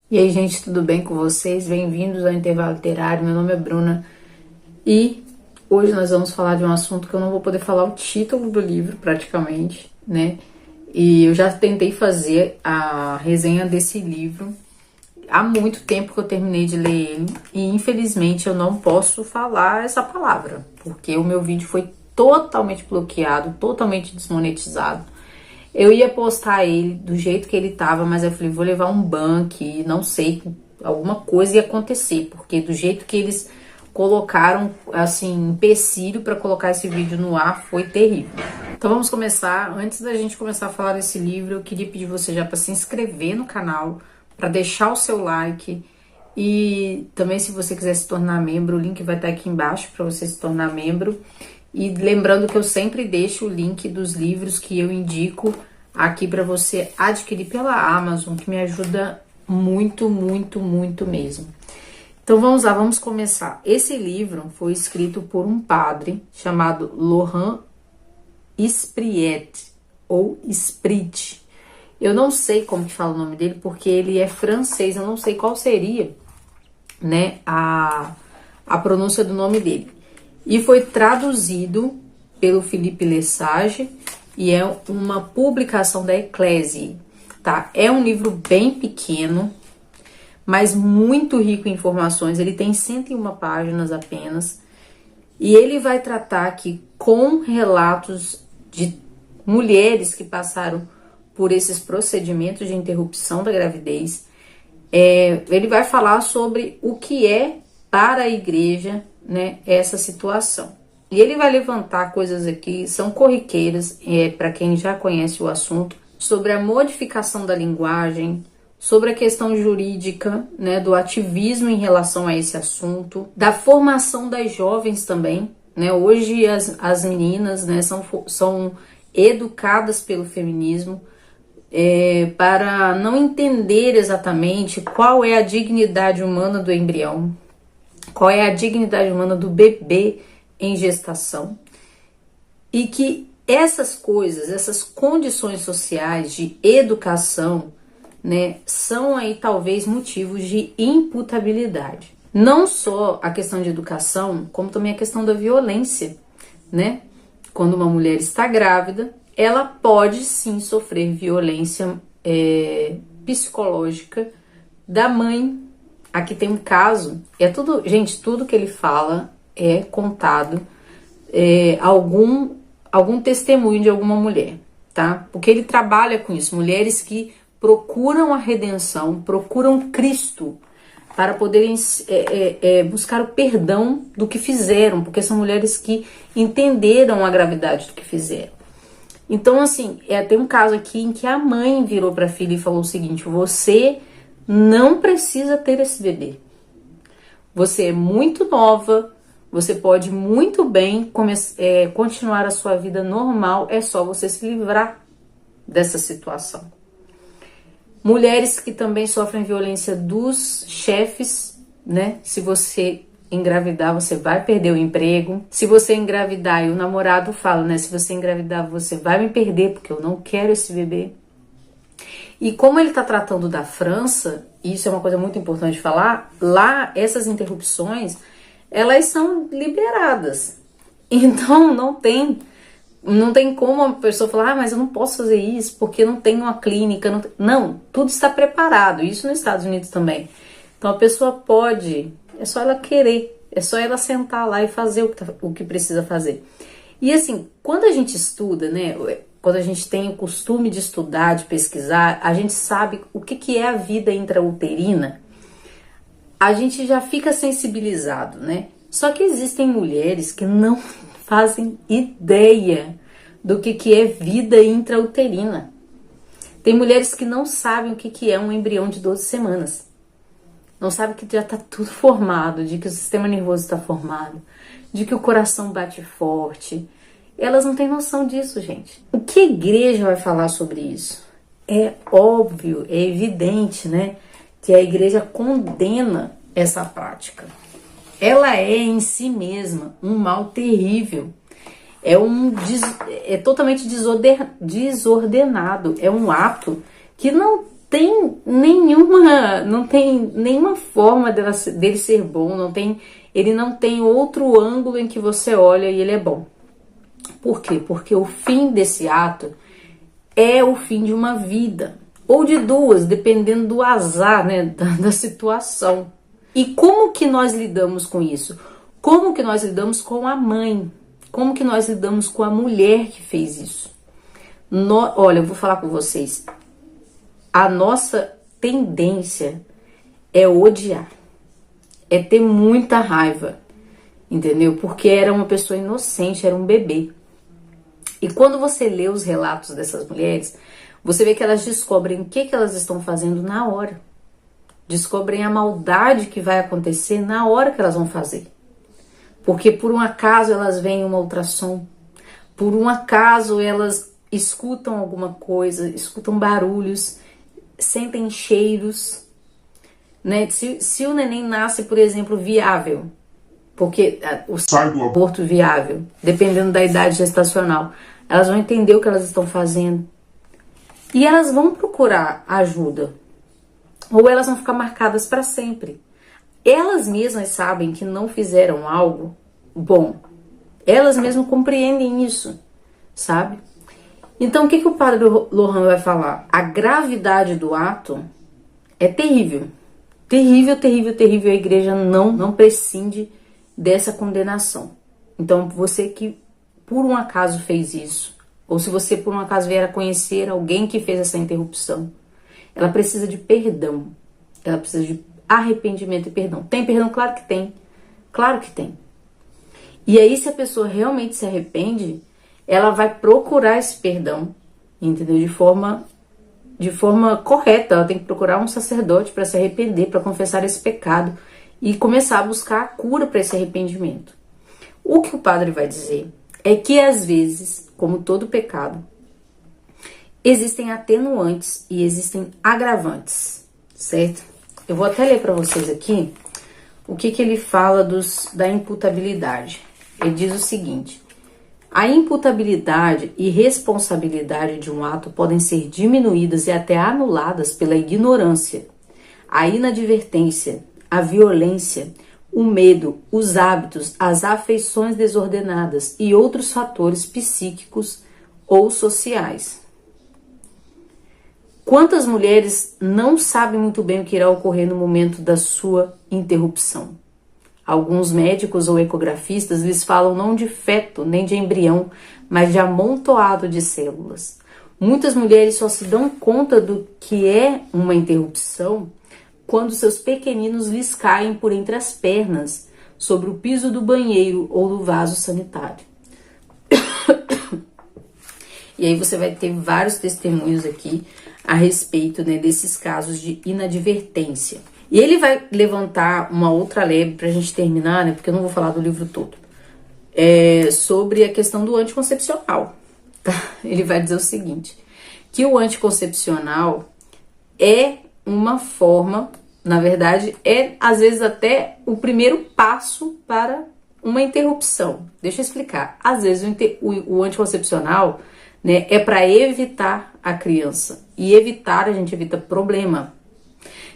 E aí, gente, tudo bem com vocês? Bem-vindos ao Intervalo Literário. Meu nome é Bruna e hoje nós vamos falar de um assunto que eu não vou poder falar o título do livro, praticamente, né? E eu já tentei fazer a resenha desse livro há muito tempo que eu terminei de ler ele e infelizmente eu não posso falar essa palavra, porque o meu vídeo foi totalmente bloqueado, totalmente desmonetizado. Eu ia postar ele do jeito que ele tava, mas eu falei, vou levar um ban aqui, não sei, alguma coisa ia acontecer, porque do jeito que eles colocaram, assim, empecilho para colocar esse vídeo no ar foi terrível. Então vamos começar. Antes da gente começar a falar desse livro, eu queria pedir você já para se inscrever no canal, para deixar o seu like e também se você quiser se tornar membro, o link vai estar aqui embaixo para você se tornar membro. E lembrando que eu sempre deixo o link dos livros que eu indico aqui para você adquirir pela Amazon, que me ajuda muito, muito, muito mesmo. Então vamos lá, vamos começar. Esse livro foi escrito por um padre chamado Laurent Espriet, ou Esprit. Eu não sei como que fala o nome dele, porque ele é francês, eu não sei qual seria, né, a pronúncia do nome dele. E foi traduzido pelo Philippe Lesage e é uma publicação da Eclésia, tá? É um livro bem pequeno, mas muito rico em informações. Ele tem 101 páginas apenas e ele vai tratar aqui com relatos de mulheres que passaram por esses procedimentos de interrupção da gravidez. Ele vai falar sobre o que é para a igreja, né, essa situação. E ele vai levantar coisas aqui, são corriqueiras, para quem já conhece o assunto, sobre a modificação da linguagem, sobre a questão jurídica, né, do ativismo em relação a esse assunto, da formação das jovens também, né, hoje as meninas, né, são educadas pelo feminismo, para não entender exatamente qual é a dignidade humana do embrião, qual é a dignidade humana do bebê em gestação, e que essas coisas, essas condições sociais de educação, né, são aí talvez motivos de imputabilidade. Não só a questão de educação, como também a questão da violência, né? Quando uma mulher está grávida, ela pode sim sofrer violência psicológica da mãe. Aqui tem um caso, gente, tudo que ele fala é contado, algum testemunho de alguma mulher, tá? Porque ele trabalha com isso, mulheres que procuram a redenção, procuram Cristo para poderem buscar o perdão do que fizeram, porque são mulheres que entenderam a gravidade do que fizeram. Então, assim, tem um caso aqui em que a mãe virou para a filha e falou o seguinte: você não precisa ter esse bebê. Você é muito nova, você pode muito bem continuar a sua vida normal, é só você se livrar dessa situação. Mulheres que também sofrem violência dos chefes, né? Se você engravidar, você vai perder o emprego. Se você engravidar, e o namorado fala, né? Se você engravidar, você vai me perder, porque eu não quero esse bebê. E como ele está tratando da França, isso é uma coisa muito importante falar, lá essas interrupções, elas são liberadas. Então não tem como a pessoa falar, mas eu não posso fazer isso porque não tem uma clínica. Não, tudo está preparado, isso nos Estados Unidos também. Então a pessoa pode, é só ela querer, é só ela sentar lá e fazer o que precisa fazer. E assim, quando a gente estuda, né, quando a gente tem o costume de estudar, de pesquisar, a gente sabe o que é a vida intrauterina, a gente já fica sensibilizado, né? Só que existem mulheres que não fazem ideia do que é vida intrauterina. Tem mulheres que não sabem o que é um embrião de 12 semanas. Não sabem que já está tudo formado, de que o sistema nervoso está formado, de que o coração bate forte. Elas não têm noção disso, gente. O que a igreja vai falar sobre isso? É óbvio, é evidente, né? Que a igreja condena essa prática. Ela é em si mesma um mal terrível. É totalmente desordenado. É um ato que não não tem nenhuma forma dele ser bom, ele não tem outro ângulo em que você olha e ele é bom. Por quê? Porque o fim desse ato é o fim de uma vida, ou de duas, dependendo do azar, né, da situação. E como que nós lidamos com isso? Como que nós lidamos com a mãe? Como que nós lidamos com a mulher que fez isso? Olha, eu vou falar com vocês. A nossa tendência é odiar, é ter muita raiva, entendeu? Porque era uma pessoa inocente, era um bebê. E quando você lê os relatos dessas mulheres, você vê que elas descobrem o que elas estão fazendo na hora. Descobrem a maldade que vai acontecer na hora que elas vão fazer. Porque por um acaso elas veem uma ultrassom, por um acaso elas escutam alguma coisa, escutam barulhos, sentem cheiros, né? Se o neném nasce, por exemplo, viável, porque sai do aborto viável, dependendo da idade gestacional, elas vão entender o que elas estão fazendo e elas vão procurar ajuda, ou elas vão ficar marcadas para sempre. Elas mesmas sabem que não fizeram algo bom, elas mesmas compreendem isso, sabe? Então o que o padre Lohan vai falar? A gravidade do ato é terrível, terrível, terrível, terrível. A igreja não prescinde dessa condenação. Então você que por um acaso fez isso, ou se você por um acaso vier a conhecer alguém que fez essa interrupção, ela precisa de perdão, ela precisa de arrependimento e perdão. Tem perdão? Claro que tem, claro que tem. E aí se a pessoa realmente se arrepende, ela vai procurar esse perdão, entendeu? De forma correta. Ela tem que procurar um sacerdote para se arrepender, para confessar esse pecado e começar a buscar a cura para esse arrependimento. O que o padre vai dizer é que às vezes, como todo pecado, existem atenuantes e existem agravantes, certo? Eu vou até ler para vocês aqui o que ele fala da imputabilidade. Ele diz o seguinte: a imputabilidade e responsabilidade de um ato podem ser diminuídas e até anuladas pela ignorância, a inadvertência, a violência, o medo, os hábitos, as afeições desordenadas e outros fatores psíquicos ou sociais. Quantas mulheres não sabem muito bem o que irá ocorrer no momento da sua interrupção? Alguns médicos ou ecografistas lhes falam não de feto nem de embrião, mas de amontoado de células. Muitas mulheres só se dão conta do que é uma interrupção quando seus pequeninos lhes caem por entre as pernas, sobre o piso do banheiro ou do vaso sanitário. E aí você vai ter vários testemunhos aqui a respeito, né, desses casos de inadvertência. E ele vai levantar uma outra lebre pra gente terminar, né, porque eu não vou falar do livro todo, sobre a questão do anticoncepcional, tá? Ele vai dizer o seguinte, que o anticoncepcional é uma forma, na verdade, às vezes até o primeiro passo para uma interrupção. Deixa eu explicar. Às vezes o anticoncepcional, né, é para evitar a criança. E evitar, a gente evita problema.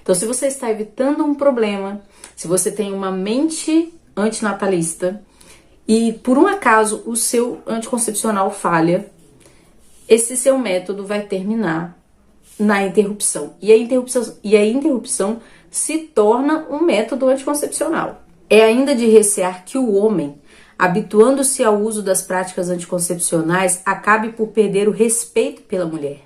Então, se você está evitando um problema, se você tem uma mente antinatalista e por um acaso o seu anticoncepcional falha, esse seu método vai terminar na interrupção. E a interrupção se torna um método anticoncepcional. É ainda de recear que o homem, habituando-se ao uso das práticas anticoncepcionais, acabe por perder o respeito pela mulher.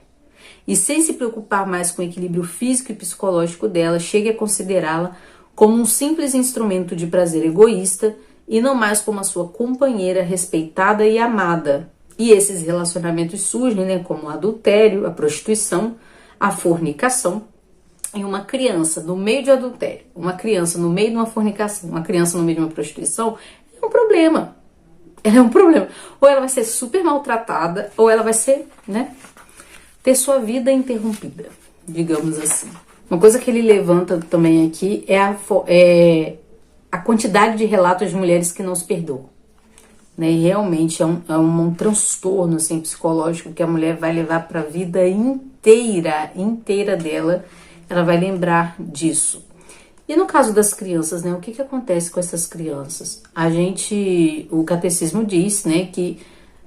E sem se preocupar mais com o equilíbrio físico e psicológico dela, chegue a considerá-la como um simples instrumento de prazer egoísta e não mais como a sua companheira respeitada e amada. E esses relacionamentos surgem, né, como o adultério, a prostituição, a fornicação. E uma criança no meio de adultério, uma criança no meio de uma fornicação, uma criança no meio de uma prostituição, é um problema. Ela é um problema. Ou ela vai ser super maltratada, ou ela vai ser, né, ter sua vida interrompida, digamos assim. Uma coisa que ele levanta também aqui é a quantidade de relatos de mulheres que não se perdoam. né? E realmente é um transtorno assim, psicológico que a mulher vai levar para a vida inteira dela. Ela vai lembrar disso. E no caso das crianças, né? O que acontece com essas crianças? O catecismo diz, né, que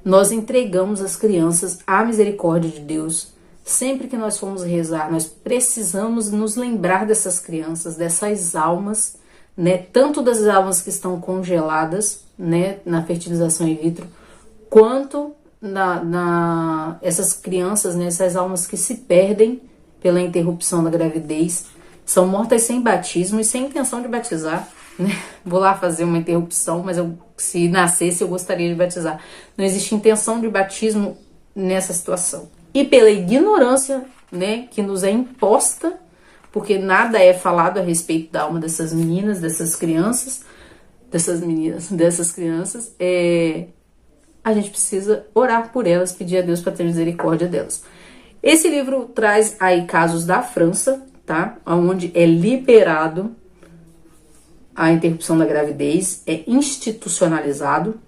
nós entregamos as crianças à misericórdia de Deus. Sempre que nós formos rezar, nós precisamos nos lembrar dessas crianças, dessas almas, né? Tanto das almas que estão congeladas, né, na fertilização in vitro, quanto essas crianças, né, essas almas que se perdem pela interrupção da gravidez, são mortas sem batismo e sem intenção de batizar, né? Vou lá fazer uma interrupção, mas se nascesse eu gostaria de batizar. Não existe intenção de batismo nessa situação. E pela ignorância, né, que nos é imposta, porque nada é falado a respeito da alma dessas meninas, dessas crianças, a gente precisa orar por elas, pedir a Deus para ter misericórdia delas. Esse livro traz aí casos da França, tá? Onde é liberado a interrupção da gravidez, é institucionalizado.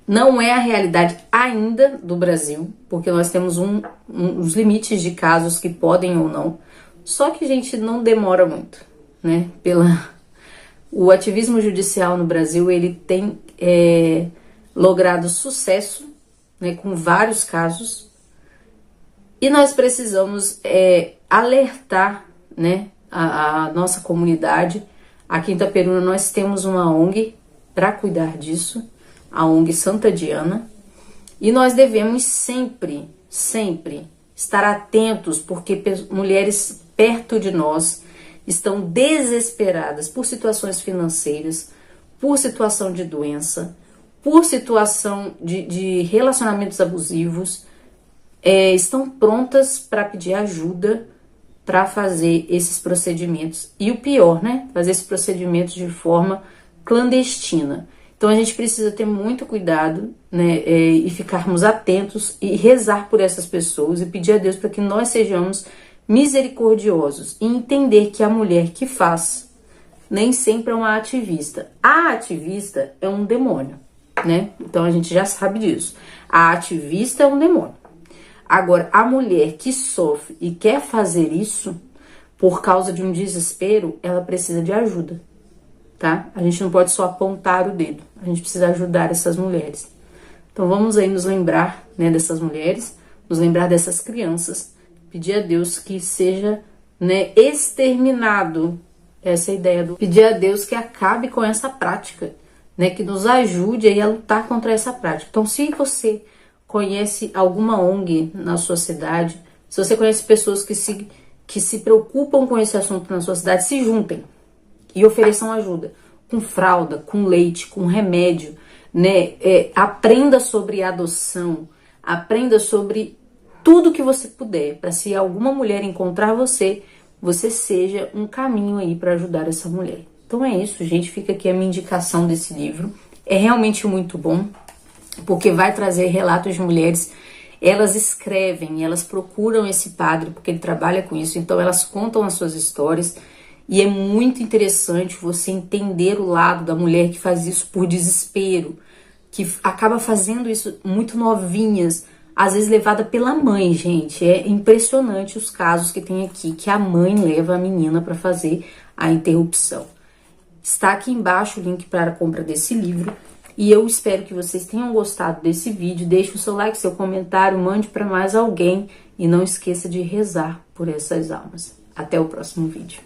Não é a realidade ainda do Brasil, porque nós temos uns limites de casos que podem ou não. Só que, gente, não demora muito, né? O ativismo judicial no Brasil, ele tem logrado sucesso, né, com vários casos. E nós precisamos alertar, né, a nossa comunidade. Aqui em Itaperuna nós temos uma ONG para cuidar disso, a ONG Santa Diana. E nós devemos sempre estar atentos, porque mulheres perto de nós estão desesperadas por situações financeiras, por situação de doença, por situação de relacionamentos abusivos, estão prontas para pedir ajuda para fazer esses procedimentos. E o pior, né? Fazer esses procedimentos de forma clandestina. Então a gente precisa ter muito cuidado, né? E ficarmos atentos e rezar por essas pessoas e pedir a Deus para que nós sejamos misericordiosos e entender que a mulher que faz nem sempre é uma ativista. A ativista é um demônio, né? Então a gente já sabe disso. A ativista é um demônio. Agora, a mulher que sofre e quer fazer isso por causa de um desespero, ela precisa de ajuda, tá? A gente não pode só apontar o dedo, a gente precisa ajudar essas mulheres. Então vamos aí nos lembrar, né, dessas mulheres, nos lembrar dessas crianças, pedir a Deus que seja, né, exterminado essa ideia pedir a Deus que acabe com essa prática, né, que nos ajude aí a lutar contra essa prática. Então, se você conhece alguma ONG na sua cidade, se você conhece pessoas que se preocupam com esse assunto na sua cidade, se juntem e ofereçam ajuda, com fralda, com leite, com remédio, né? Aprenda sobre adoção, aprenda sobre tudo que você puder, para se alguma mulher encontrar você seja um caminho aí para ajudar essa mulher. Então é isso, gente, fica aqui a minha indicação desse livro. É realmente muito bom, porque vai trazer relatos de mulheres, elas escrevem, elas procuram esse padre, porque ele trabalha com isso, então elas contam as suas histórias, e é muito interessante você entender o lado da mulher que faz isso por desespero, que acaba fazendo isso muito novinhas, às vezes levada pela mãe, gente. É impressionante os casos que tem aqui, que a mãe leva a menina para fazer a interrupção. Está aqui embaixo o link para a compra desse livro. E eu espero que vocês tenham gostado desse vídeo. Deixe o seu like, seu comentário, mande para mais alguém. E não esqueça de rezar por essas almas. Até o próximo vídeo.